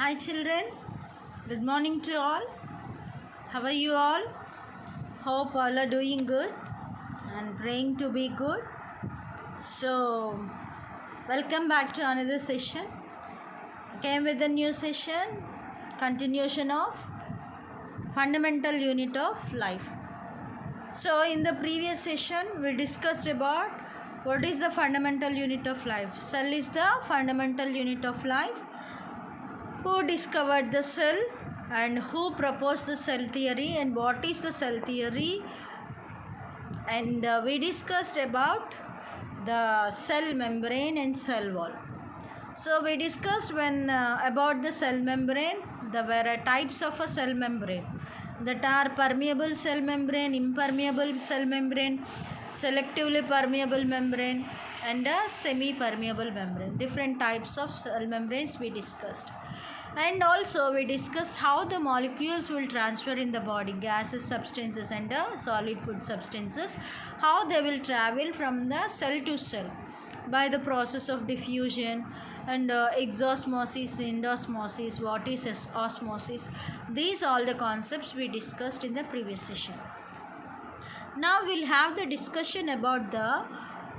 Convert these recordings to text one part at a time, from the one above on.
Hi children, good morning to all. How are you all? Hope all are doing good and praying to be good. So, welcome back to another session. Came with a new session, continuation of fundamental unit of life. So, in the previous session, we discussed about what is the fundamental unit of life. Cell is the fundamental unit of life. Who discovered the cell and who proposed the cell theory and what is the cell theory, and we discussed about the cell membrane and cell wall. So we discussed about the cell membrane. There were types of a cell membrane that are permeable cell membrane, impermeable cell membrane, selectively permeable membrane, and a semi-permeable membrane. Different types of cell membranes we discussed. And also we discussed how the molecules will transfer in the body, gases, substances, and solid food substances, how they will travel from the cell to cell by the process of diffusion and exosmosis, endosmosis, what is osmosis. These all the concepts we discussed in the previous session. Now we'll have the discussion about the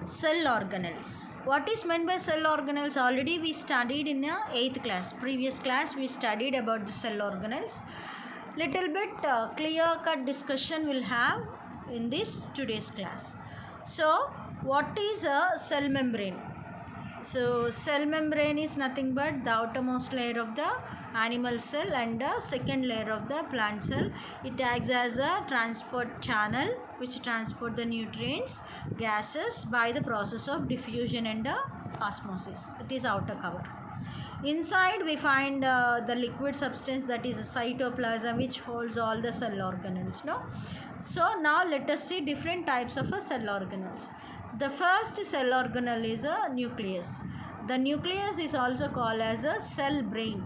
cell organelles. What is meant by cell organelles? Already we studied in 8th class. Previous class we studied about the cell organelles. Little bit clear cut discussion we'll have in this today's class. So what is a cell membrane? So cell membrane is nothing but the outermost layer of the animal cell and the second layer of the plant cell. It acts as a transport channel which transport the nutrients, gases by the process of diffusion and osmosis. It is outer cover. Inside we find the liquid substance, that is cytoplasm, which holds all the cell organelles. No? So now let us see different types of cell organelles. The first cell organelle is a nucleus. The nucleus is also called as a cell brain.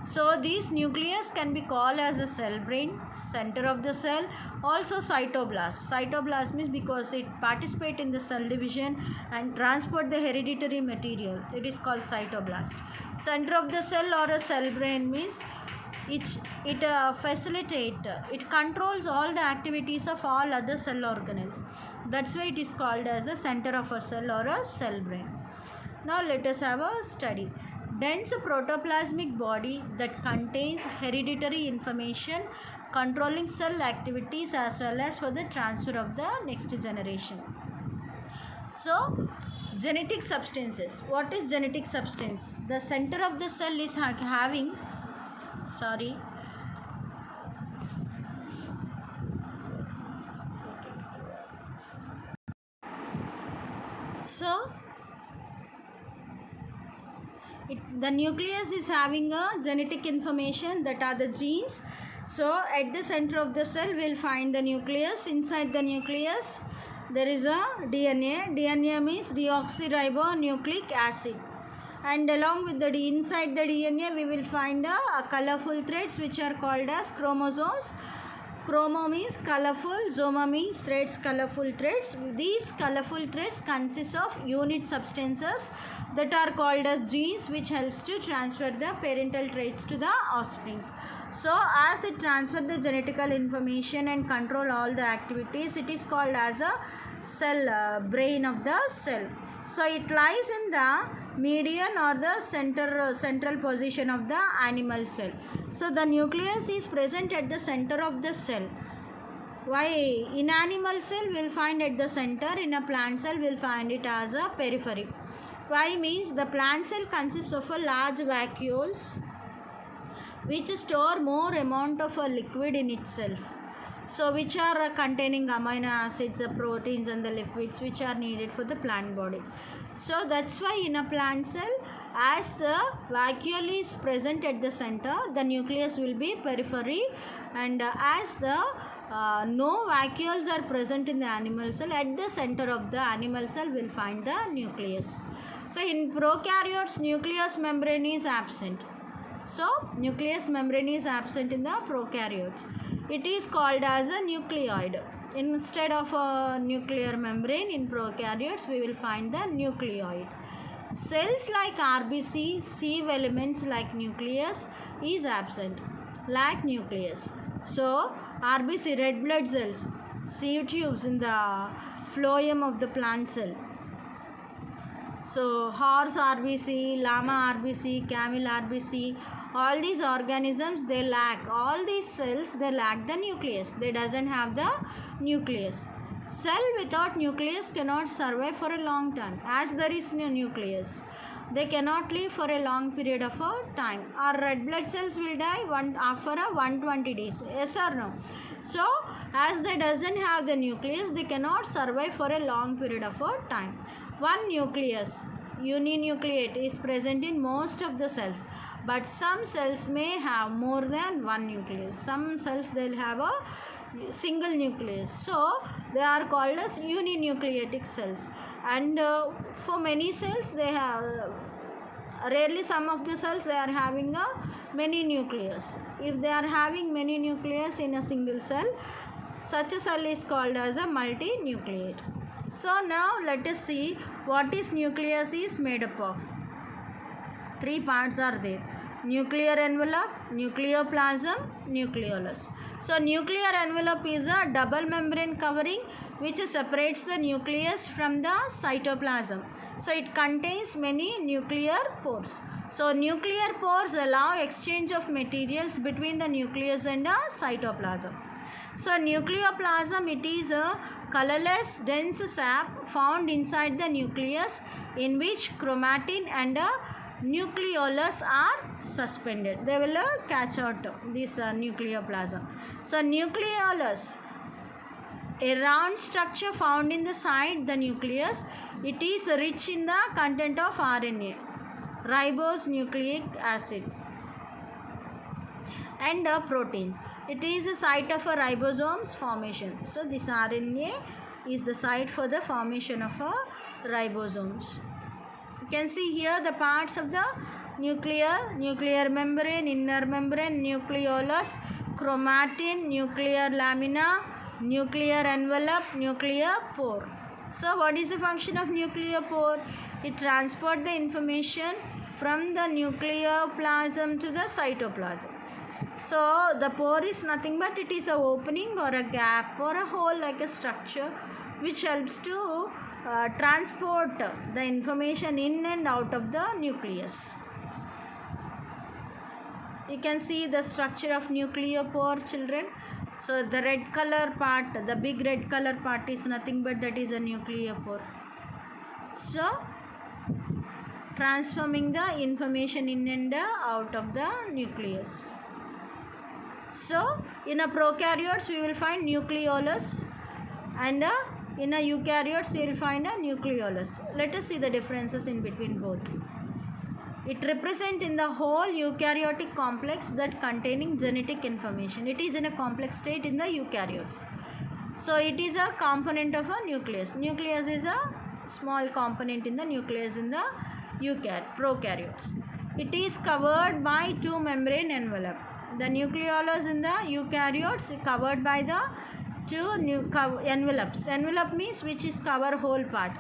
So this nucleus can be called as a cell brain, center of the cell, also cytoblast. Cytoblast means because it participates in the cell division and transport the hereditary material. It is called cytoblast. Center of the cell or a cell brain means it controls all the activities of all other cell organelles. That's why it is called as a center of a cell or a cell brain. Now let us have a study. Dense protoplasmic body that contains hereditary information controlling cell activities as well as for the transfer of the next generation. So genetic substances. What is genetic substance? The center of the cell is having the nucleus is having a genetic information, that are the genes. So at the center of the cell we'll find the nucleus. Inside the nucleus there is a DNA. DNA means deoxyribonucleic acid. And along with the inside the DNA we will find a colorful threads which are called as chromosomes. Chromo means colorful, zoma means threads, colorful threads. These colorful threads consist of unit substances that are called as genes, which helps to transfer the parental traits to the offsprings. So as it transfers the genetical information and control all the activities, it is called as a cell brain of the cell. So it lies in the median or the central position of the animal cell. So the nucleus is present at the center of the cell. Why? In animal cell we will find at the center, in a plant cell we will find it as a periphery. Why? Means the plant cell consists of a large vacuoles which store more amount of a liquid in itself. So which are containing amino acids, the proteins and the liquids which are needed for the plant body. So that's why in a plant cell, as the vacuole is present at the center, the nucleus will be periphery, and as the no vacuoles are present in the animal cell, at the center of the animal cell will find the nucleus. So in prokaryotes, nucleus membrane is absent. So nucleus membrane is absent in the prokaryotes. It is called as a nucleoid. Instead of a nuclear membrane in prokaryotes, we will find the nucleoid. Cells like RBC, sieve elements like nucleus is absent, lack nucleus. So RBC, red blood cells, sieve tubes in the phloem of the plant cell. So horse RBC, llama RBC, camel RBC, all these organisms, they lack, all these cells, they lack the nucleus. They doesn't have the nucleus. Cell without nucleus cannot survive for a long time, as there is no nucleus. They cannot live for a long period of time. Our red blood cells will die after 120 days. Yes or no? So as they doesn't have the nucleus, they cannot survive for a long period of time. One nucleus, uninucleate, is present in most of the cells, but some cells may have more than one nucleus. Some cells, they'll have a single nucleus, so they are called as uninucleatic cells. And for many cells, they have, rarely some of the cells, they are having a many nucleus. If they are having many nucleus in a single cell, such a cell is called as a multinucleate. So now let us see what is nucleus is made up of. Three parts are there: nuclear envelope, nucleoplasm, nucleolus. So nuclear envelope is a double membrane covering which separates the nucleus from the cytoplasm. So it contains many nuclear pores. So nuclear pores allow exchange of materials between the nucleus and the cytoplasm. So nucleoplasm, it is a colorless dense sap found inside the nucleus, in which chromatin and a nucleolus are suspended. They will catch out this nucleoplasm. So nucleolus, a round structure found in the side the nucleus. It is rich in the content of RNA, ribose nucleic acid, and proteins. It is a site of a ribosomes formation. So this RNA is the site for the formation of a ribosomes. You can see here the parts of the nuclear membrane, inner membrane, nucleolus, chromatin, nuclear lamina, nuclear envelope, nuclear pore. So what is the function of nuclear pore? It transports the information from the nucleoplasm to the cytoplasm. So the pore is nothing but it is a opening or a gap or a hole like a structure which helps to transport the information in and out of the nucleus. You can see the structure of nuclear pore, children. So the red color part, the big red color part is nothing but that is a nuclear pore. So transforming the information in and out of the nucleus. So in a prokaryotes we will find nucleolus, and in a eukaryotes we will find a nucleolus. Let us see the differences in between both. It represents in the whole eukaryotic complex that containing genetic information. It is in a complex state in the eukaryotes. So it is a component of a nucleus. Nucleus is a small component in the nucleus in the prokaryotes. It is covered by two membrane envelope. The nucleolus in the eukaryotes is covered by the two envelopes. Envelope means which is cover whole part.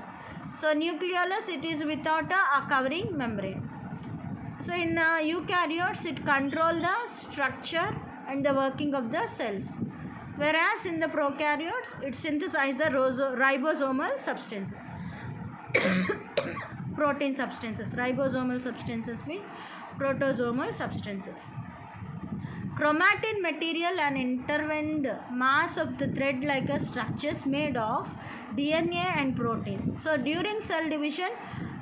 So nucleolus, it is without a covering membrane. So in eukaryotes it controls the structure and the working of the cells, whereas in the prokaryotes it synthesizes the ribosomal substances. Protein substances. Ribosomal substances mean protosomal substances. Chromatin material and intervened mass of the thread like a structures made of DNA and proteins. So during cell division,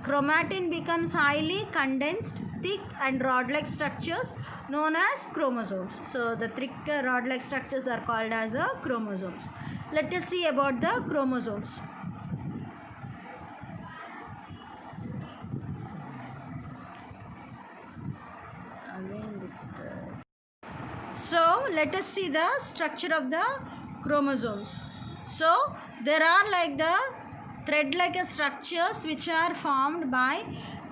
chromatin becomes highly condensed, thick and rod-like structures known as chromosomes. So the thick rod-like structures are called as chromosomes. Let us see about the chromosomes. So let us see the structure of the chromosomes. So there are like the thread-like structures which are formed by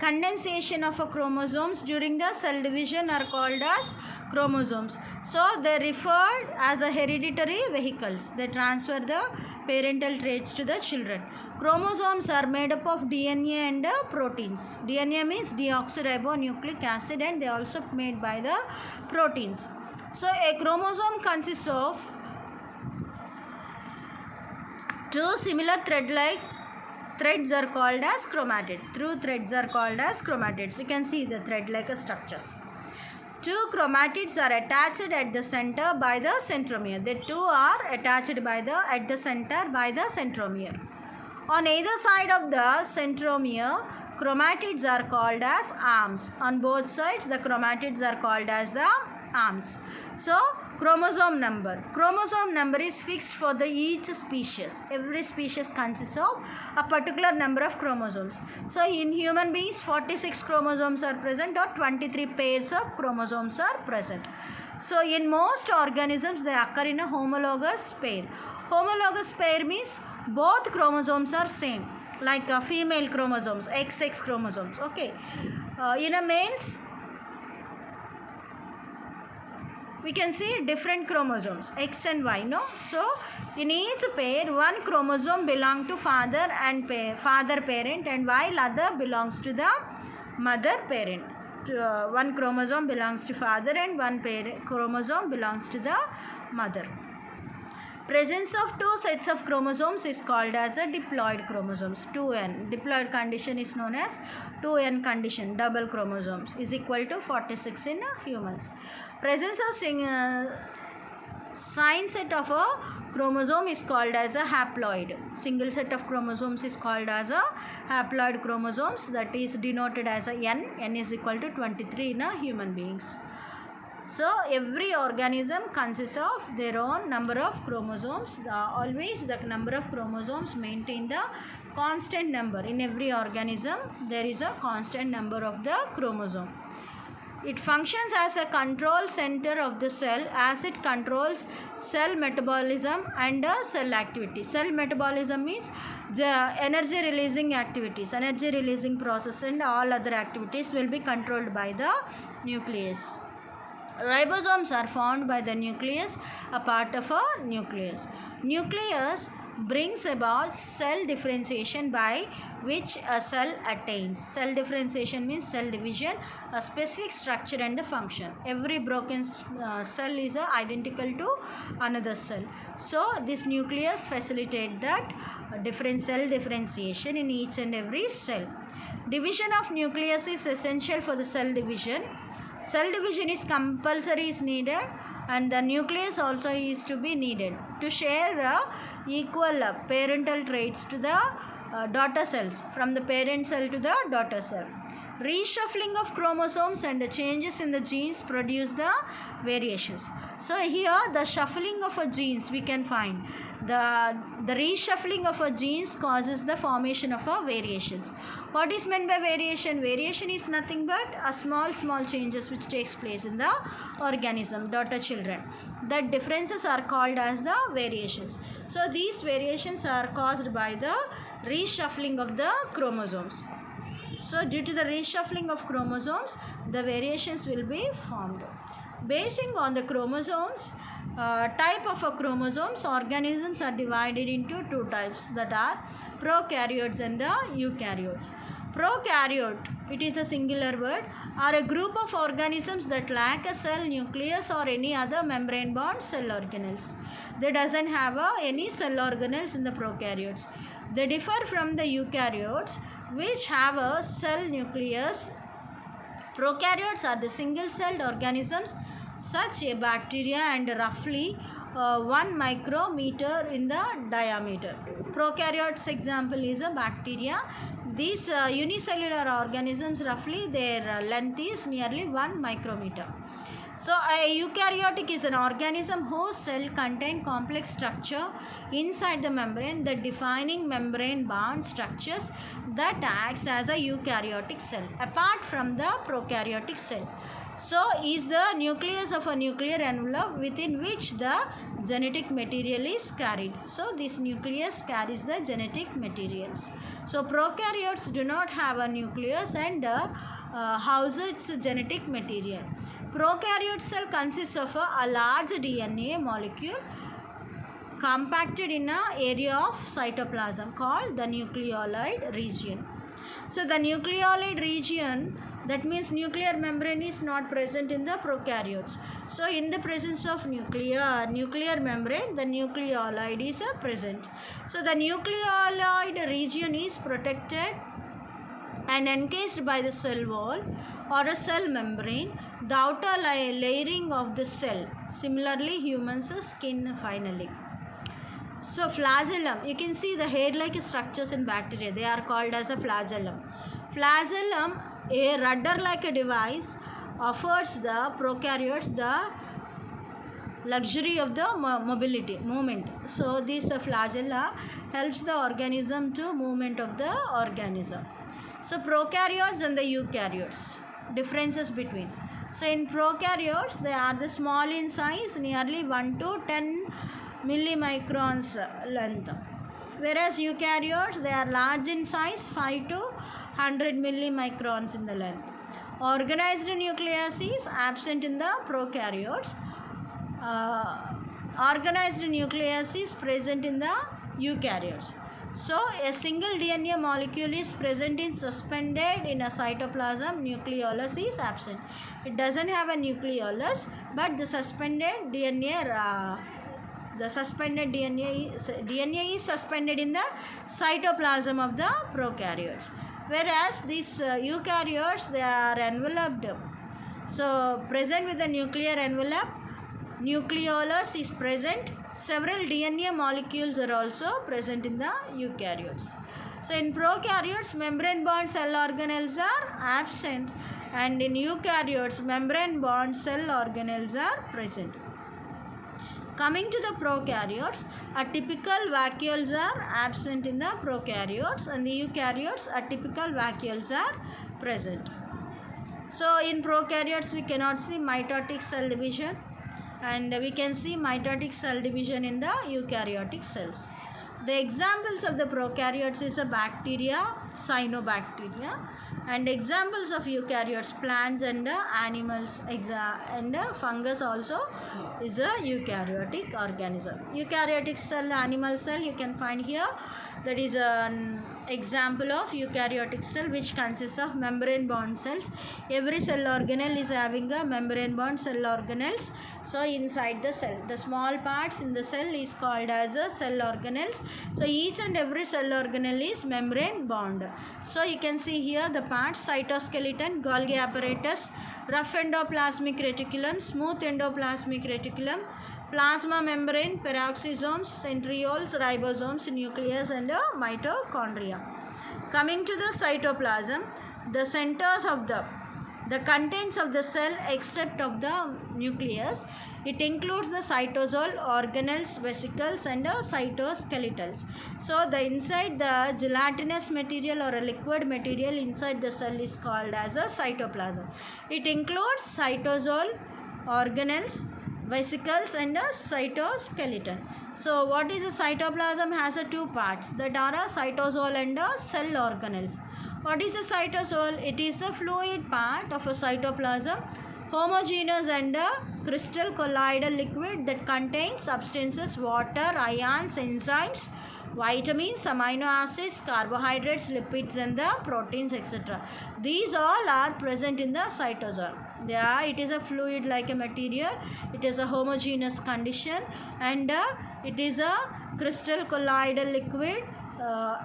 condensation of a chromosomes during the cell division are called as chromosomes. So they referred as a hereditary vehicles. They transfer the parental traits to the children. Chromosomes are made up of DNA and proteins. DNA means deoxyribonucleic acid, and they are also made by the proteins. So a chromosome consists of two similar thread-like threads are called as chromatids. Two threads are called as chromatids. You can see the thread-like structures. Two chromatids are attached at the center by the centromere. The two are attached at the center by the centromere. On either side of the centromere, chromatids are called as arms. On both sides, the chromatids are called as the arms. So, chromosome number. Chromosome number is fixed for each species. Every species consists of a particular number of chromosomes. So, in human beings, 46 chromosomes are present, or 23 pairs of chromosomes are present. So, in most organisms, they occur in a homologous pair. Homologous pair means both chromosomes are same, like female chromosomes, XX chromosomes. Okay. In a males, we can see different chromosomes, X and Y, no? So, in each pair, one chromosome belongs to father parent, and while other belongs to the mother parent. One chromosome belongs to father and one chromosome belongs to the mother. Presence of two sets of chromosomes is called as a diploid chromosomes, 2n. Diploid condition is known as 2n condition, double chromosomes, is equal to 46 in humans. Presence of sign set of a chromosome is called as a haploid. Single set of chromosomes is called as a haploid chromosomes, that is denoted as a n. N is equal to 23 in human beings. So, every organism consists of their own number of chromosomes. Always the number of chromosomes maintain the constant number. In every organism, there is a constant number of the chromosome. It functions as a control center of the cell, as it controls cell metabolism and cell activity. Cell metabolism means the energy releasing activities, energy releasing process and all other activities will be controlled by the nucleus. Ribosomes are formed by the nucleus, a part of a nucleus. Nucleus brings about cell differentiation by which a cell attains. Cell differentiation means cell division, a specific structure and the function. Every broken cell is identical to another cell. So, this nucleus facilitates that different cell differentiation in each and every cell. Division of nucleus is essential for the cell division. Cell division is compulsory, is needed, and the nucleus also is to be needed to share equal parental traits to the daughter cells, from the parent cell to the daughter cell. Reshuffling of chromosomes and the changes in the genes produce the variations. So here the shuffling of a genes we can find. The reshuffling of a genes causes the formation of a variations. What is meant by variation? Variation is nothing but a small changes which takes place in the organism, daughter children. The differences are called as the variations. So these variations are caused by the reshuffling of the chromosomes. So due to the reshuffling of chromosomes, the variations will be formed. Basing on the chromosomes, type of a chromosomes, organisms are divided into two types, that are prokaryotes and the eukaryotes. Prokaryote, it is a singular word, are a group of organisms that lack a cell nucleus or any other membrane bound cell organelles. They doesn't have any cell organelles in the prokaryotes. They differ from the eukaryotes, which have a cell nucleus. Prokaryotes are the single-celled organisms such a bacteria and roughly 1 micrometer in the diameter. Prokaryotes example is a bacteria. These unicellular organisms, roughly their length is nearly 1 micrometer. So a eukaryotic is an organism whose cell contain complex structure inside the membrane, the defining membrane bound structures that acts as a eukaryotic cell apart from the prokaryotic cell. So is the nucleus of a nuclear envelope within which the genetic material is carried. So this nucleus carries the genetic materials. So prokaryotes do not have a nucleus and house its genetic material. Prokaryote cell consists of a large DNA molecule compacted in an area of cytoplasm called the nucleolide region. So the nucleolide region, that means nuclear membrane is not present in the prokaryotes. So in the presence of nuclear membrane, the nucleolide is present. So the nucleolide region is protected and encased by the cell wall or a cell membrane, the outer layering of the cell. Similarly, humans' skin finally. So flagellum, you can see the hair-like structures in bacteria. They are called as a flagellum. Flagellum, a rudder-like a device, offers the prokaryotes the luxury of the movement. So this flagella helps the organism to movement of the organism. So prokaryotes and the eukaryotes, differences between. So in prokaryotes, they are the small in size, nearly 1 to 10 millimicrons length, whereas eukaryotes, they are large in size, 5 to 100 millimicrons in the length. Organized nucleus is absent in the prokaryotes. Organized nucleus is present in the eukaryotes. So a single DNA molecule is present in suspended in a cytoplasm. Nucleolus is absent. It doesn't have a nucleolus, but the suspended DNA is suspended in the cytoplasm of the prokaryotes, whereas these eukaryotes, they are enveloped. So present with the nuclear envelope, nucleolus is present. Several DNA molecules are also present in the eukaryotes. So in prokaryotes, membrane bound cell organelles are absent, and in eukaryotes, membrane bound cell organelles are present. Coming to the prokaryotes, atypical vacuoles are absent in the prokaryotes, and the eukaryotes, atypical vacuoles are present. So in prokaryotes, we cannot see mitotic cell division, and we can see mitotic cell division in the eukaryotic cells. The examples of the prokaryotes is a bacteria, cyanobacteria, and examples of eukaryotes, plants and animals, and fungus also is a eukaryotic organism. Eukaryotic cell, animal cell, you can find here. That is an example of eukaryotic cell, which consists of membrane bound cells. Every cell organelle is having a membrane bound cell organelles. So inside the cell, the small parts in the cell is called as a cell organelles. So each and every cell organelle is membrane bound. So you can see here the parts: cytoskeleton, Golgi apparatus, rough endoplasmic reticulum, smooth endoplasmic reticulum, plasma membrane, peroxisomes, centrioles, ribosomes, nucleus, and mitochondria. Coming to the cytoplasm, the centers of the contents of the cell except of the nucleus, it includes the cytosol, organelles, vesicles, and cytoskeletals. So the inside the gelatinous material or a liquid material inside the cell is called as a cytoplasm. It includes cytosol, organelles, vesicles, and a cytoskeleton. So what is a cytoplasm? Has a two parts, that are a cytosol and a cell organelles. What is a cytosol? It is the fluid part of a cytoplasm, homogeneous and a crystal colloidal liquid that contains substances, water, ions, enzymes, vitamins, amino acids, carbohydrates, lipids, and the proteins, etc. These all are present in the cytosol. It is a fluid like a material. It is a homogeneous condition, and it is a crystal colloidal liquid,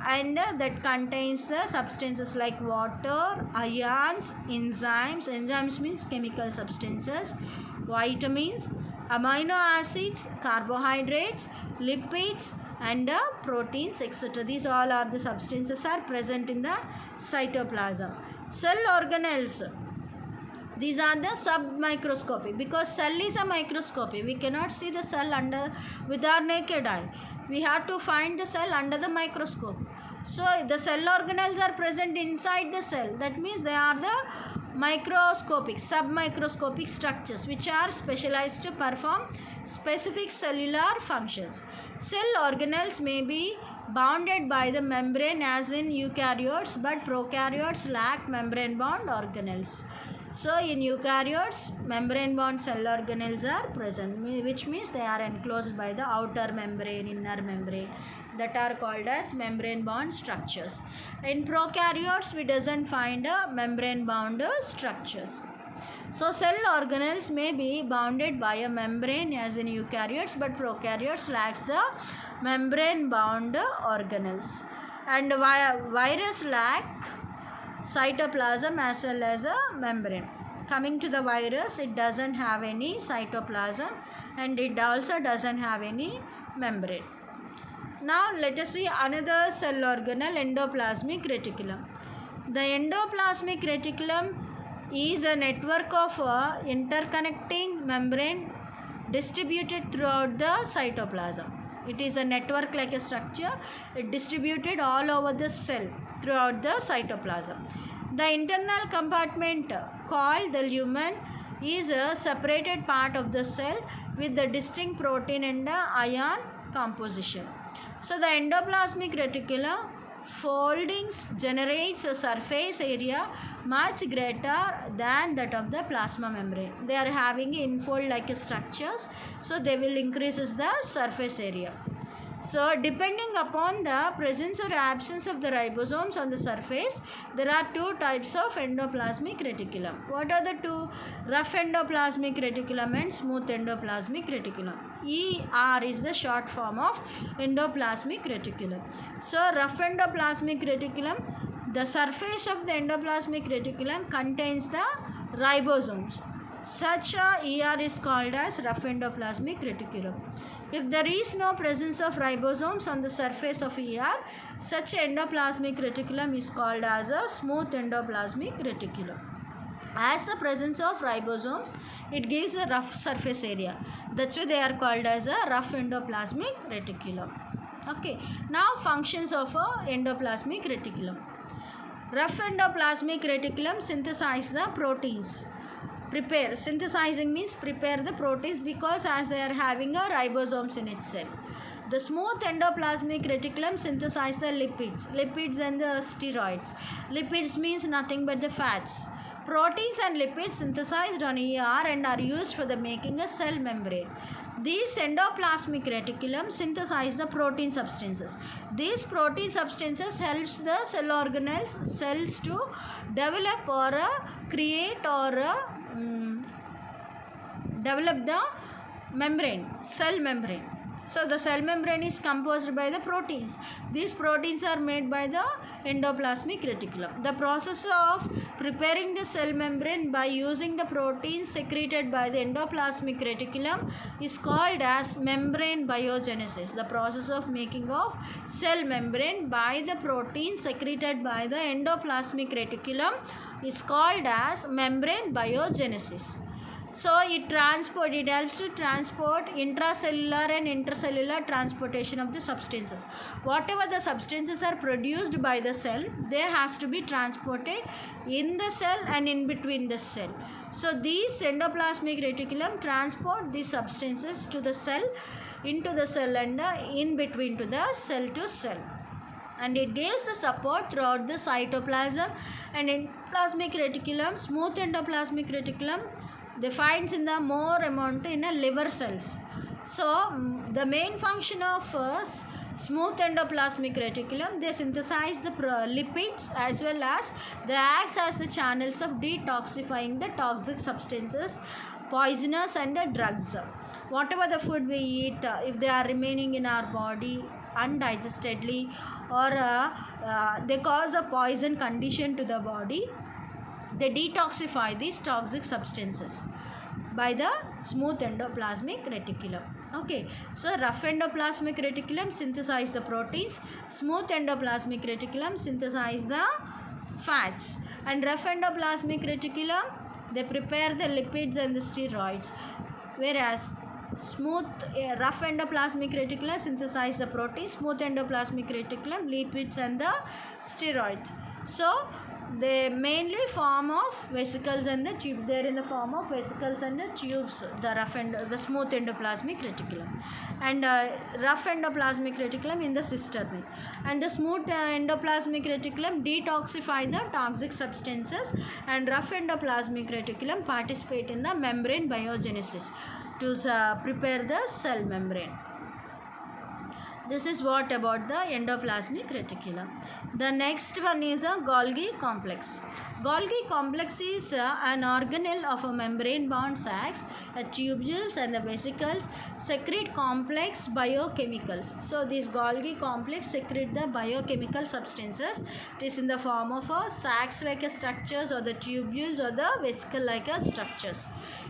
and that contains the substances like water, ions, enzymes. Enzymes means chemical substances, vitamins, amino acids, carbohydrates, lipids, and proteins, etc. These all are the substances are present in the cytoplasm. Cell organelles, these are the submicroscopy, because cell is a microscopy. We cannot see the cell with our naked eye. We have to find the cell under the microscope. So the cell organelles are present inside the cell. That means they are the microscopic, submicroscopic structures which are specialized to perform specific cellular functions. Cell organelles may be bounded by the membrane as in eukaryotes, but prokaryotes lack membrane bound organelles. So in eukaryotes, membrane bound cell organelles are present, which means they are enclosed by the outer membrane, inner membrane, that are called as membrane bound structures. In prokaryotes, we doesn't find a membrane bound structures. So cell organelles may be bounded by a membrane as in eukaryotes, but prokaryotes lacks the membrane bound organelles. And virus lack cytoplasm as well as a membrane. Coming to the virus, it doesn't have any cytoplasm and it also doesn't have any membrane. Now let us see another cell organelle, endoplasmic reticulum. The endoplasmic reticulum is a network of interconnecting membrane distributed throughout the cytoplasm. It is a network like a structure, it distributed all over the cell throughout the cytoplasm. The internal compartment called the lumen is a separated part of the cell with the distinct protein and ion composition. So the endoplasmic reticulum foldings generates a surface area much greater than that of the plasma membrane. They are having infold like structures, so they will increases the surface area. So depending upon the presence or absence of the ribosomes on the surface, there are two types of endoplasmic reticulum. What are the two? Rough endoplasmic reticulum and smooth endoplasmic reticulum. ER is the short form of endoplasmic reticulum. So rough endoplasmic reticulum, the surface of the endoplasmic reticulum contains the ribosomes. Such a ER is called as rough endoplasmic reticulum. If there is no presence of ribosomes on the surface of ER, such endoplasmic reticulum is called as a smooth endoplasmic reticulum. As the presence of ribosomes, it gives a rough surface area. That's why they are called as a rough endoplasmic reticulum. Okay. Now functions of a endoplasmic reticulum. Rough endoplasmic reticulum synthesize the proteins. Synthesizing means prepare the proteins because as they are having a ribosomes in itself. The smooth endoplasmic reticulum synthesize the lipids and the steroids. Lipids means nothing but the fats. Proteins and lipids synthesized on ER and are used for the making a cell membrane. These endoplasmic reticulum synthesize the protein substances. These protein substances helps the cell organelles, cells to develop or create or develop the membrane, cell membrane. So the cell membrane is composed by the proteins. These proteins are made by the endoplasmic reticulum. The process of preparing the cell membrane by using the proteins secreted by the endoplasmic reticulum is called as membrane biogenesis. The process of making of cell membrane by the proteins secreted by the endoplasmic reticulum is called as membrane biogenesis. So it helps to transport intracellular and intercellular transportation of the substances. Whatever the substances are produced by the cell, they has to be transported in the cell and in between the cell. So these endoplasmic reticulum transport these substances to the cell, into the cell and in between to the cell to cell. And it gives the support throughout the cytoplasm and endoplasmic reticulum, smooth endoplasmic reticulum, they finds in the more amount in a liver cells. So the main function of smooth endoplasmic reticulum, they synthesize the lipids as well as they acts as the channels of detoxifying the toxic substances, poisonous and drugs. Whatever the food we eat, if they are remaining in our body undigestedly or they cause a poison condition to the body, they detoxify these toxic substances by the smooth endoplasmic reticulum. Okay, so rough endoplasmic reticulum synthesize the proteins, smooth endoplasmic reticulum synthesize the fats, and rough endoplasmic reticulum they prepare the lipids and the steroids, whereas rough endoplasmic reticulum synthesize the proteins, smooth endoplasmic reticulum lipids and the steroids. So they mainly form of vesicles and the tube. They are in the form of vesicles and the tubes, the smooth endoplasmic reticulum, and rough endoplasmic reticulum in the cistern. And the smooth endoplasmic reticulum detoxify the toxic substances, and rough endoplasmic reticulum participate in the membrane biogenesis to prepare the cell membrane. This is what about the endoplasmic reticulum. The next one is a Golgi complex. Golgi complex is an organelle of a membrane bound sacs. Tubules and the vesicles secrete complex biochemicals. So this Golgi complex secrete the biochemical substances. It is in the form of a sacs like a structures, or the tubules, or the vesicle like a structures.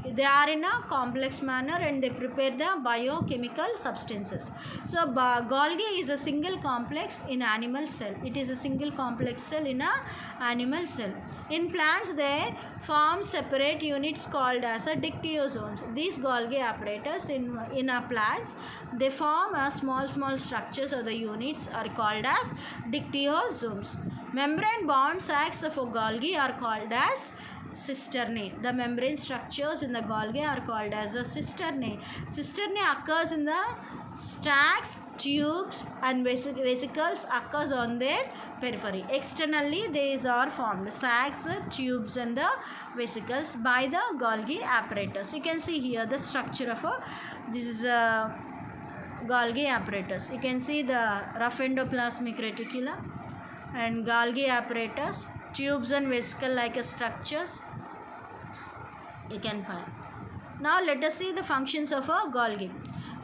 They are in a complex manner and they prepare the biochemical substances. So Golgi is a single complex in animal cell. It is a single complex cell in a animal cell. In plants, they form separate units called as a dictyosomes. These Golgi apparatus in a plants, they form a small structures, or the units are called as dictyosomes. Membrane bound sacs of a Golgi are called as cisternae. The membrane structures in the Golgi are called as a cisternae. Cisternae occurs in the sacs, tubes, and vesicles occurs on their periphery. Externally, these are formed sacs, tubes, and the vesicles by the Golgi apparatus. You can see here the structure of this is a Golgi apparatus. You can see the rough endoplasmic reticulum and Golgi apparatus, tubes and vesicle like structures you can find. Now let us see the functions of a Golgi.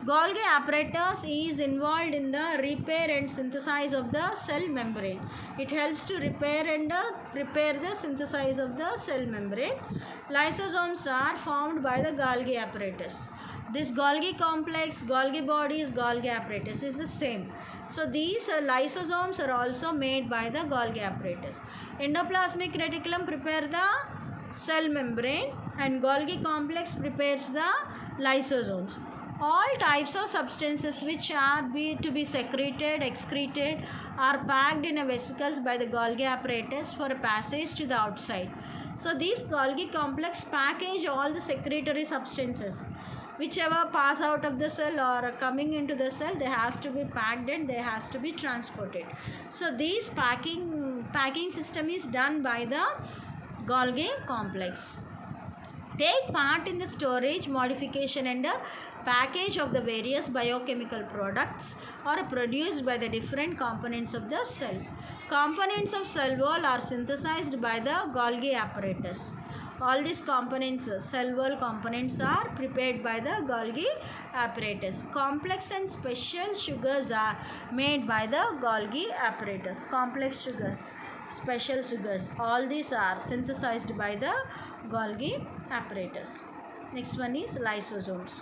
Golgi apparatus is involved in the repair and synthesis of the cell membrane. It helps to repair and prepare the synthesis of the cell membrane. Lysosomes are formed by the Golgi apparatus. This Golgi complex, Golgi bodies, Golgi apparatus is the same. So these lysosomes are also made by the Golgi apparatus. Endoplasmic reticulum prepare the cell membrane and Golgi complex prepares the lysosomes. All types of substances which are to be secreted, excreted, are packed in a vesicles by the Golgi apparatus for a passage to the outside. So these Golgi complex package all the secretory substances. Whichever pass out of the cell or coming into the cell, they has to be packed and they has to be transported. So this packing system is done by the Golgi complex. Take part in the storage, modification, and package of the various biochemical products are produced by the different components of the cell. Components of cell wall are synthesized by the Golgi apparatus. All these components, cell wall components, are prepared by the Golgi apparatus. Complex and special sugars are made by the Golgi apparatus. Complex sugars, special sugars, all these are synthesized by the Golgi apparatus. Next one is lysosomes.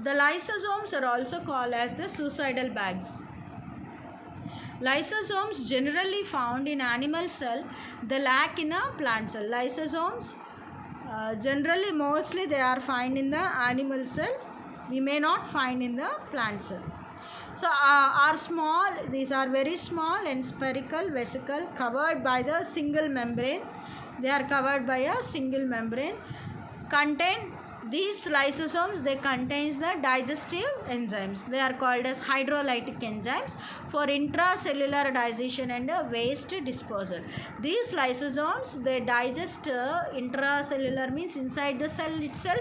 The lysosomes are also called as the suicidal bags. Lysosomes generally found in animal cell, they lack in a plant cell. Lysosomes generally mostly they are found in the animal cell. We may not find in the plant cell. So are small, these are very small and spherical vesicle covered by the single membrane. They are covered by a single membrane. These lysosomes, they contains the digestive enzymes. They are called as hydrolytic enzymes for intracellular digestion and waste disposal. These lysosomes, they digest intracellular means inside the cell itself.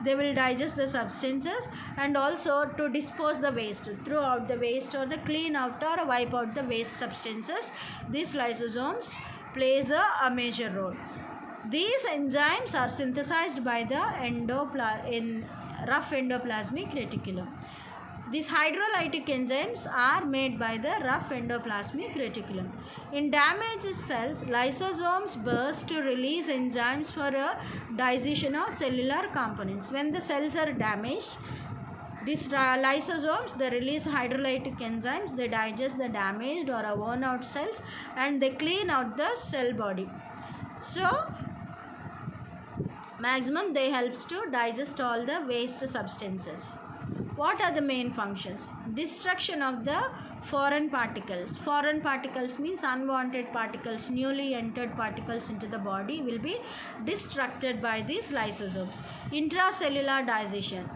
They will digest the substances and also to dispose the waste, throw out the waste or the clean out or wipe out the waste substances. These lysosomes plays a major role. These enzymes are synthesized by the rough endoplasmic reticulum. These hydrolytic enzymes are made by the rough endoplasmic reticulum. In damaged cells, lysosomes burst to release enzymes for digestion of cellular components. When the cells are damaged, these lysosomes, they release hydrolytic enzymes. They digest the damaged or worn out cells and they clean out the cell body. So maximum they helps to digest all the waste substances. What are the main functions? Destruction of the foreign particles. Foreign particles means unwanted particles, newly entered particles into the body will be destructed by these lysosomes. Intracellular digestion.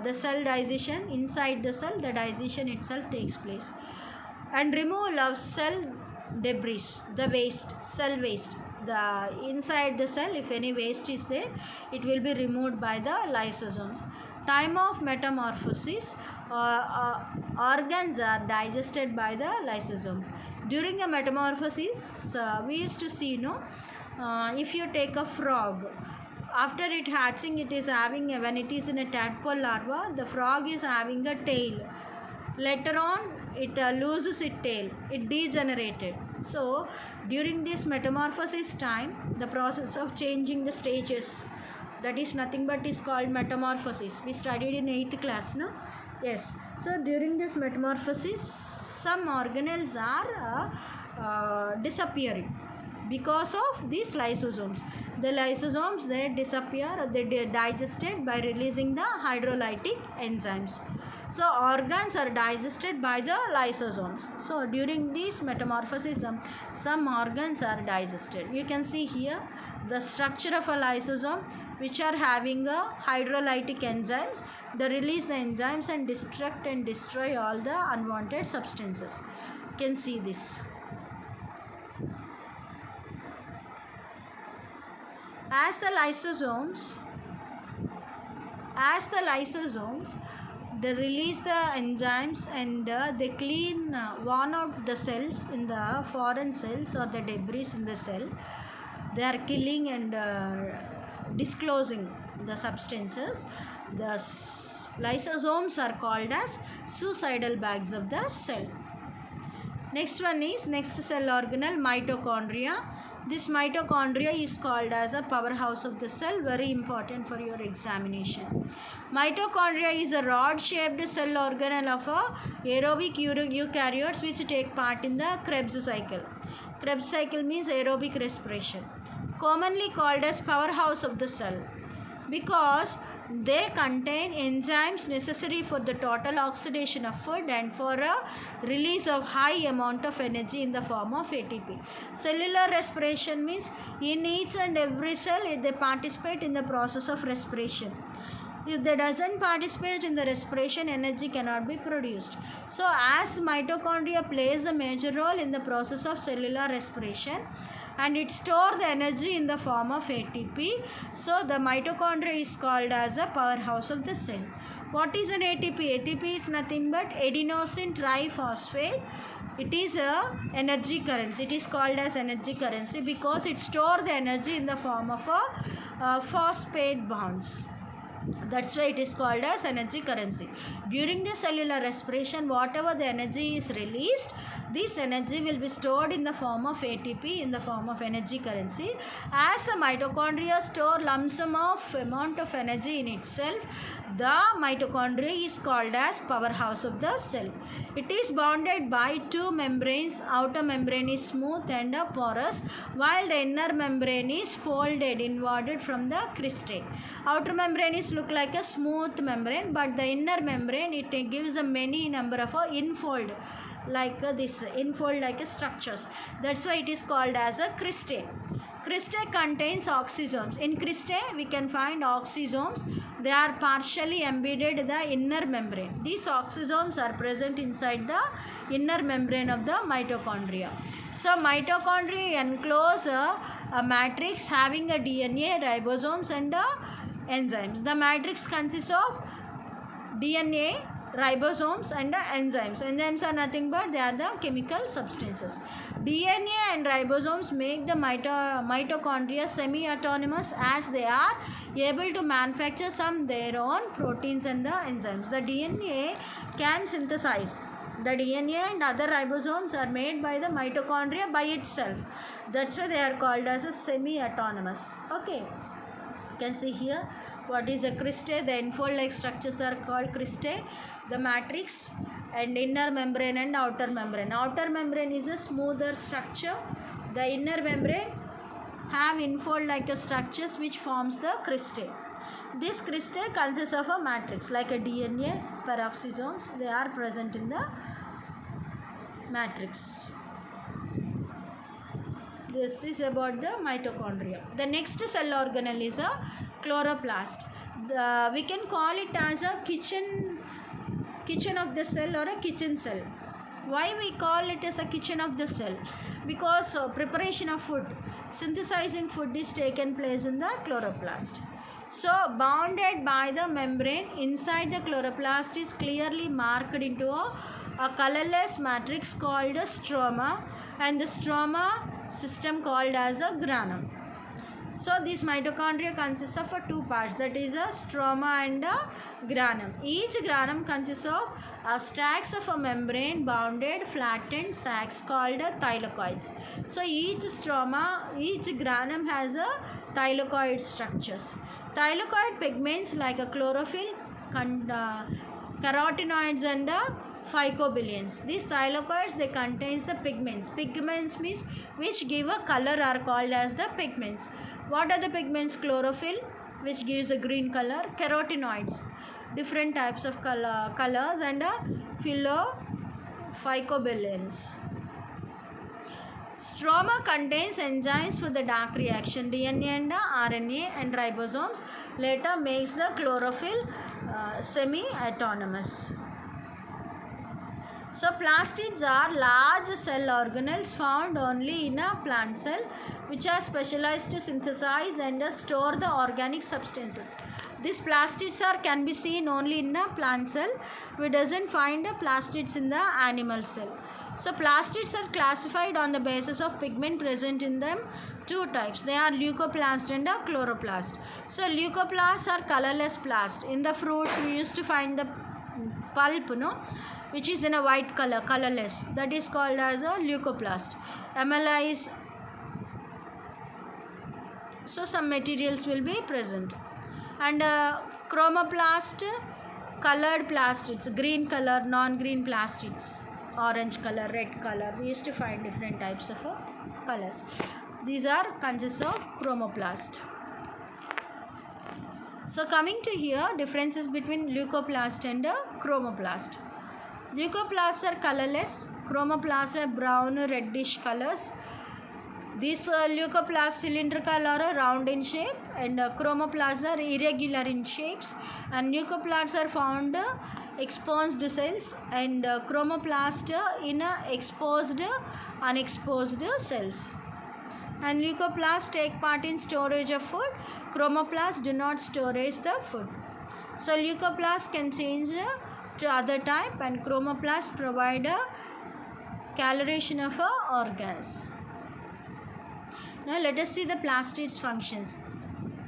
The cell digestion, inside the cell, the digestion itself takes place. And removal of cell debris, the waste, cell waste. The inside the cell, if any waste is there, it will be removed by the lysosomes. Time of metamorphosis, organs are digested by the lysosome. During the metamorphosis, we used to see, if you take a frog, after it hatching, it is having when it is in a tadpole larva, the frog is having a tail. Later on, it loses its tail, it degenerated. So during this metamorphosis time, the process of changing the stages, that is nothing but is called metamorphosis. We studied in 8th class, no? Yes. So during this metamorphosis, some organelles are disappearing because of these lysosomes. The lysosomes, they disappear, they digested by releasing the hydrolytic enzymes. So organs are digested by the lysosomes. So during this metamorphosis, some organs are digested. You can see here the structure of a lysosome, which are having a hydrolytic enzymes. They release the enzymes and destruct and destroy all the unwanted substances. You can see this. As the lysosomes, they release the enzymes and they clean one out the cells in the foreign cells or the debris in the cell. They are killing and disclosing the substances. The lysosomes are called as suicidal bags of the cell. Next one is next cell organelle, mitochondria. This mitochondria is called as a powerhouse of the cell, very important for your examination. Mitochondria is a rod-shaped cell organelle of aerobic eukaryotes which take part in the Krebs cycle. Krebs cycle means aerobic respiration. Commonly called as powerhouse of the cell because they contain enzymes necessary for the total oxidation of food and for a release of high amount of energy in the form of ATP. Cellular respiration means in each and every cell they participate in the process of respiration. If they doesn't participate in the respiration, energy cannot be produced. So as mitochondria plays a major role in the process of cellular respiration, and it stores the energy in the form of ATP. So the mitochondria is called as a powerhouse of the cell. What is an ATP? ATP is nothing but adenosine triphosphate. It is a energy currency. It is called as energy currency because it stores the energy in the form of a phosphate bonds. That's why it is called as energy currency. During the cellular respiration, whatever the energy is released, this energy will be stored in the form of ATP, in the form of energy currency. As the mitochondria store lump sum of amount of energy in itself, the mitochondria is called as powerhouse of the cell. It is bounded by two membranes. Outer membrane is smooth and porous, while the inner membrane is folded inwarded from the cristae. Outer membrane is look like a smooth membrane, but the inner membrane, it gives a many number of infold, like this infold like structures. That's why it is called as a cristae. Cristae contains oxysomes. In cristae we can find oxysomes. They are partially embedded in the inner membrane. These oxysomes are present inside the inner membrane of the mitochondria. So mitochondria enclose a matrix having a DNA, ribosomes and enzymes. The matrix consists of DNA, ribosomes and enzymes. Enzymes are nothing but they are the chemical substances. DNA and ribosomes make the mitochondria semi-autonomous as they are able to manufacture some their own proteins and the enzymes. The DNA can synthesize. The DNA and other ribosomes are made by the mitochondria by itself. That's why they are called as a semi-autonomous. Okay. You can see here what is a cristae. The infold-like structures are called cristae. The matrix and inner membrane and outer membrane. Outer membrane is a smoother structure. The inner membrane have infold-like structures which forms the cristae. This crystal consists of a matrix like a DNA, peroxisomes. They are present in the matrix. This is about the mitochondria. The next cell organelle is a chloroplast. We can call it as a kitchen of the cell or a kitchen cell. Why we call it as a kitchen of the cell? Because preparation of food, synthesizing food is taken place in the chloroplast. So bounded by the membrane inside the chloroplast is clearly marked into a colorless matrix called a stroma, and the stroma system called as a granum. So this mitochondria consists of two parts, that is a stroma and a granum. Each granum consists of stacks of a membrane bounded flattened sacs called thylakoids. So each granum has a thylakoid structures. Thylakoid pigments like a chlorophyll, carotenoids and phycobilins. These thylakoids, they contains the pigments. Pigments means which give a color are called as the pigments. What are the pigments? Chlorophyll, which gives a green color. Carotenoids, different types of colors, and phycobilins. Stroma contains enzymes for the dark reaction. DNA and RNA and ribosomes later makes the chlorophyll semi-autonomous. So plastids are large cell organelles found only in a plant cell, which are specialized to synthesize and store the organic substances. These plastids can be seen only in a plant cell. We doesn't find plastids in the animal cell. So plastids are classified on the basis of pigment present in them. Two types. They are leucoplast and chloroplast. So leucoplasts are colorless plast. In the fruits we used to find the pulp, which is in a white color, colorless. That is called as a leucoplast. Amylase. So some materials will be present. And chromoplast, colored plastids, green color, non-green plastids, orange color, red color. We used to find different types of colors. These are consists of chromoplast. So coming to here, differences between leucoplast and chromoplast. Leucoplasts are colorless. Chromoplasts are brown reddish colors. These leucoplasts cylindrical or round in shape, and chromoplasts are irregular in shapes, and leucoplasts are found exposed cells, and chromoplast in exposed unexposed cells. And leucoplasts take part in storage of food. Chromoplasts do not storage the food. So leucoplasts can change to other type, and chromoplasts provide a coloration of organs. Now let us see the plastids functions.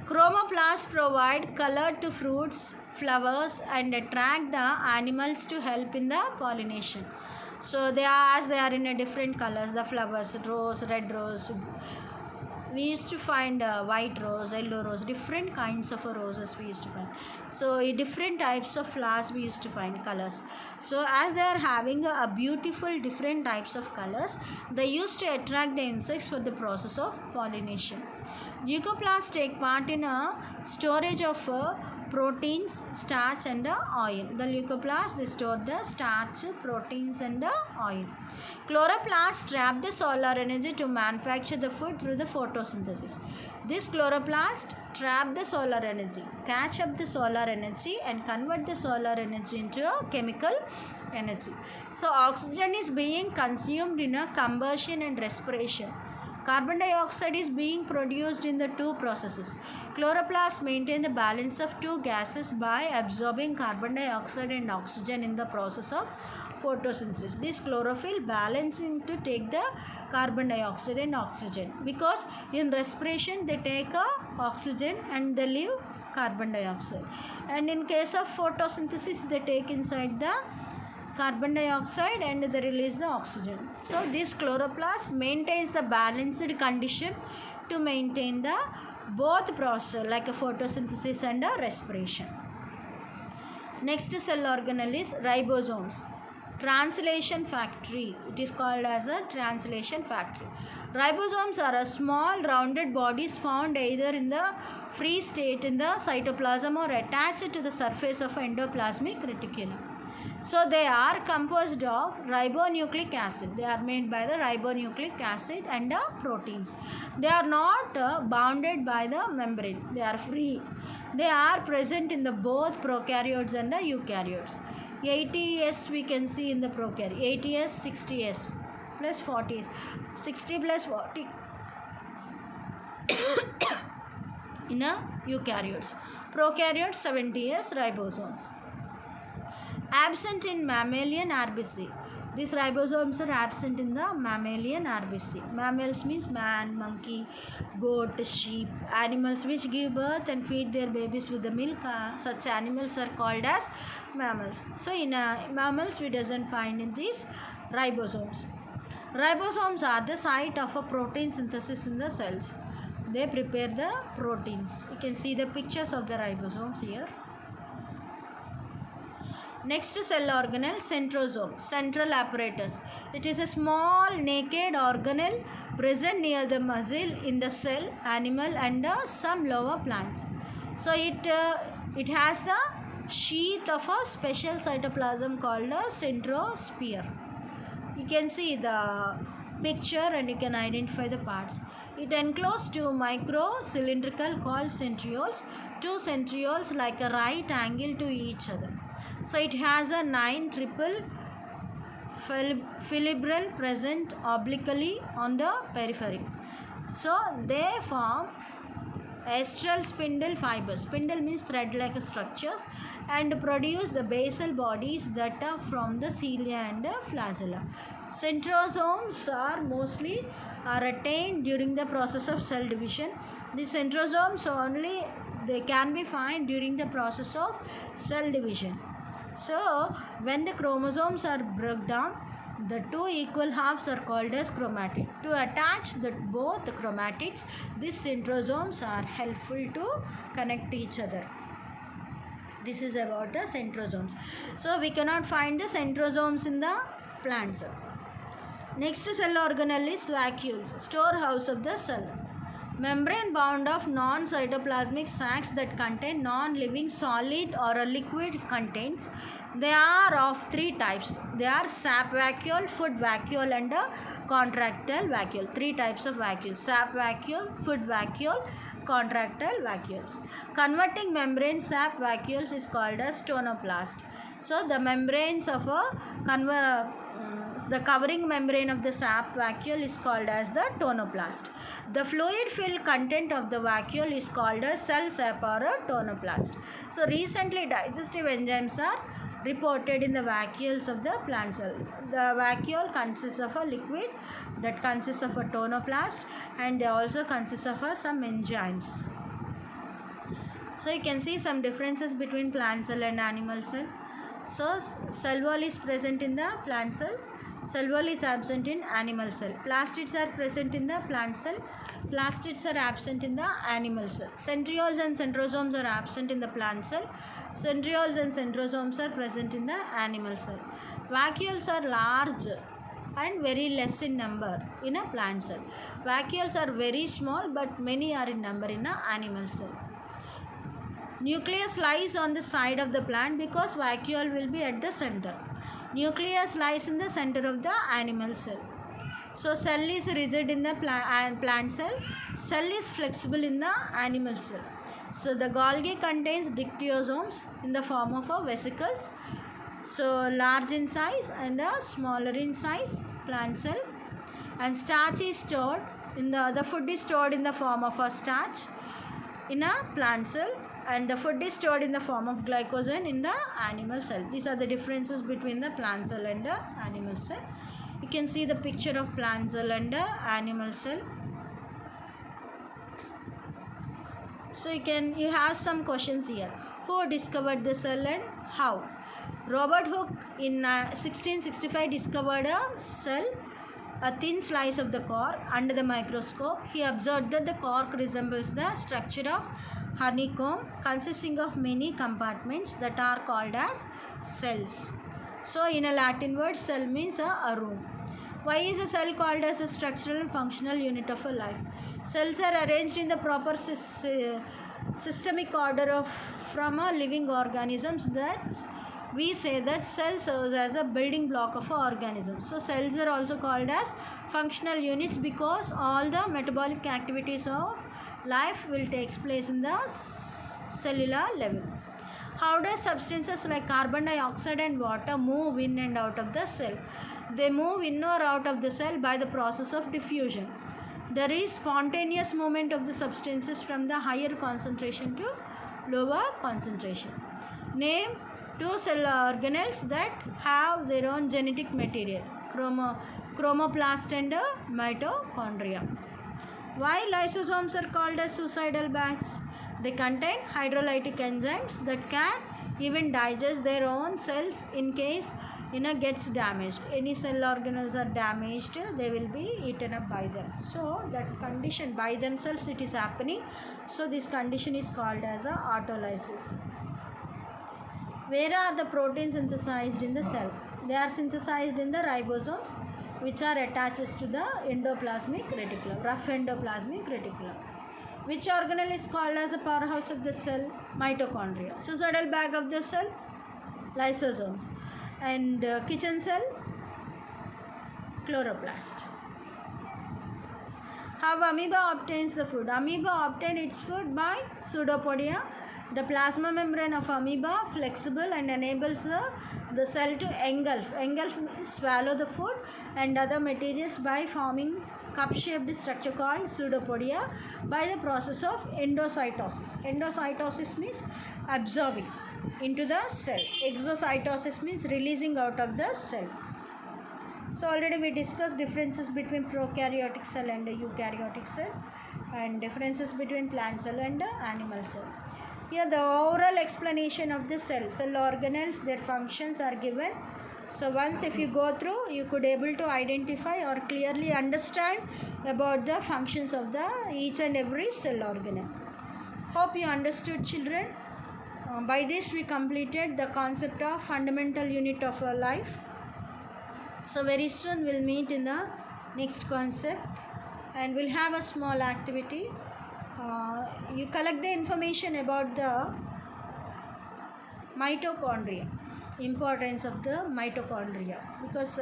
Chromoplasts provide color to fruits, flowers, and attract the animals to help in the pollination. So they are in a different colors, the flowers, rose, red rose. We used to find white rose, yellow rose, different kinds of roses we used to find. So different types of flowers we used to find colors. So as they are having a beautiful different types of colors, they used to attract the insects for the process of pollination. Leucoplasts take part in a storage of proteins, starch and oil. The leucoplasts, they store the starch, proteins and oil. Chloroplasts trap the solar energy to manufacture the food through the photosynthesis. This chloroplast trap the solar energy, catch up the solar energy and convert the solar energy into a chemical energy. So oxygen is being consumed in a combustion and respiration. Carbon dioxide is being produced in the two processes. Chloroplasts maintain the balance of two gases by absorbing carbon dioxide and oxygen in the process of photosynthesis. This chlorophyll balancing to take the carbon dioxide and oxygen, because in respiration they take oxygen and they leave carbon dioxide, and in case of photosynthesis they take inside the carbon dioxide and they release the oxygen. So this chloroplast maintains the balanced condition to maintain the both process like a photosynthesis and a respiration. Next cell organelle is ribosomes. translation factory. It is called as a translation factory. Ribosomes are a small rounded bodies found either in the free state in the cytoplasm or attached to the surface of endoplasmic reticulum. So they are composed of ribonucleic acid. They are made by the ribonucleic acid and the proteins. They are not bounded by the membrane. They are free. They are present in the both prokaryotes and the eukaryotes. 80S we can see in the prokaryote. 80S, 60S plus 40S. 60 plus 40 in a eukaryotes. Prokaryotes 70S ribosomes. Absent in mammalian RBC. These ribosomes are absent in the mammalian RBC. Mammals means man, monkey, goat, sheep. Animals which give birth and feed their babies with the milk. Such animals are called as mammals. So in mammals we doesn't find in these ribosomes. Ribosomes are the site of a protein synthesis in the cells. They prepare the proteins. You can see the pictures of the ribosomes here. Next cell organelle, centrosome, central apparatus. It is a small naked organelle present near the muscle in the cell, animal and some lower plants. So it has the sheath of a special cytoplasm called a centrosphere. You can see the picture and you can identify the parts. It encloses two micro-cylindrical called centrioles, two centrioles like a right angle to each other. So it has a 9 triple fibril present obliquely on the periphery. So they form astral spindle fibers. Spindle means thread-like structures and produce the basal bodies that are from the cilia and the flagella. Centrosomes are mostly attained during the process of cell division. The centrosomes only they can be found during the process of cell division. So when the chromosomes are broken down, the two equal halves are called as chromatid. To attach both the chromatids, these centrosomes are helpful to connect each other. This is about the centrosomes. So we cannot find the centrosomes in the plant cell. Next cell organelle is vacuoles, storehouse of the cell. Membrane bound of non-cytoplasmic sacs that contain non-living solid or a liquid contents. They are of three types. They are sap vacuole, food vacuole and a contractile vacuole. Three types of vacuoles: sap vacuole, food vacuole, contractile vacuoles. Converting membrane sap vacuoles is called as tonoplast. So the membranes of the covering membrane of the sap vacuole is called as the tonoplast. The fluid-filled content of the vacuole is called a cell sap or a tonoplast. So recently digestive enzymes are reported in the vacuoles of the plant cell. The vacuole consists of a liquid that consists of a tonoplast and they also consist of some enzymes. So you can see some differences between plant cell and animal cell. So cell wall is present in the plant cell. Cell wall is absent in animal cell. Plastids are present in the plant cell. Plastids are absent in the animal cell. Centrioles and centrosomes are absent in the plant cell. Centrioles and centrosomes are present in the animal cell. Vacuoles are large and very less in number in a plant cell. Vacuoles are very small but many are in number in an animal cell. Nucleus lies on the side of the plant because vacuole will be at the center. Nucleus lies in the center of the animal cell. So cell is rigid in the plant cell. Cell is flexible in the animal cell. So the Golgi contains dictyosomes in the form of vesicles. So large in size and smaller in size plant cell. And starch is stored in the food is stored in the form of a starch in a plant cell. And the food is stored in the form of glycogen in the animal cell. These are the differences between the plant cell and the animal cell. You can see the picture of plant cell and the animal cell. So you have some questions here. Who discovered the cell and how? Robert Hooke in 1665 discovered a cell, a thin slice of the cork under the microscope. He observed that the cork resembles the structure of honeycomb consisting of many compartments that are called as cells. So in a Latin word, cell means a room. Why is a cell called as a structural and functional unit of a life? Cells are arranged in the proper systemic order of from a living organisms. That we say that cell serves as a building block of an organism. So cells are also called as functional units because all the metabolic activities of life will take place in the cellular level. How does substances like carbon dioxide and water move in and out of the cell? They move in or out of the cell by the process of diffusion. There is spontaneous movement of the substances from the higher concentration to lower concentration. Name two cell organelles that have their own genetic material: chromoplast and mitochondria. Why lysosomes are called as suicidal bags? They contain hydrolytic enzymes that can even digest their own cells in case gets damaged. Any cell organelles are damaged, they will be eaten up by them. So that condition by themselves it is happening. So this condition is called as a autolysis. Where are the proteins synthesized in the cell? They are synthesized in the ribosomes, which are attached to the endoplasmic reticulum, rough endoplasmic reticulum. Which organelle is called as a powerhouse of the cell? Mitochondria. Suicidal bag of the cell? Lysosomes. And kitchen cell? Chloroplast. How amoeba obtains the food? Amoeba obtains its food by pseudopodia. The plasma membrane of amoeba flexible and enables the cell to engulf. Engulf means swallow the food and other materials by forming cup-shaped structure called pseudopodia by the process of endocytosis. Endocytosis means absorbing into the cell. Exocytosis means releasing out of the cell. So already we discussed differences between prokaryotic cell and eukaryotic cell and differences between plant cell and animal cell. Here the overall explanation of the cell organelles, their functions are given. So once if you go through, you could able to identify or clearly understand about the functions of the each and every cell organelle. Hope you understood, children. By this we completed the concept of fundamental unit of our life. So very soon we'll meet in the next concept and we'll have a small activity. You collect the information about the mitochondria, importance of the mitochondria, because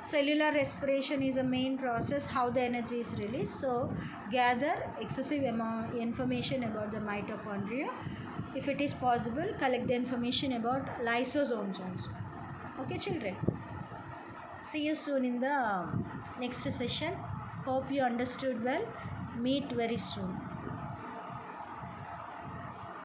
cellular respiration is a main process, how the energy is released. So gather excessive amount information about the mitochondria. If it is possible, collect the information about lysosomes also. Okay, children. See you soon in the next session. Hope you understood well. Meet very soon.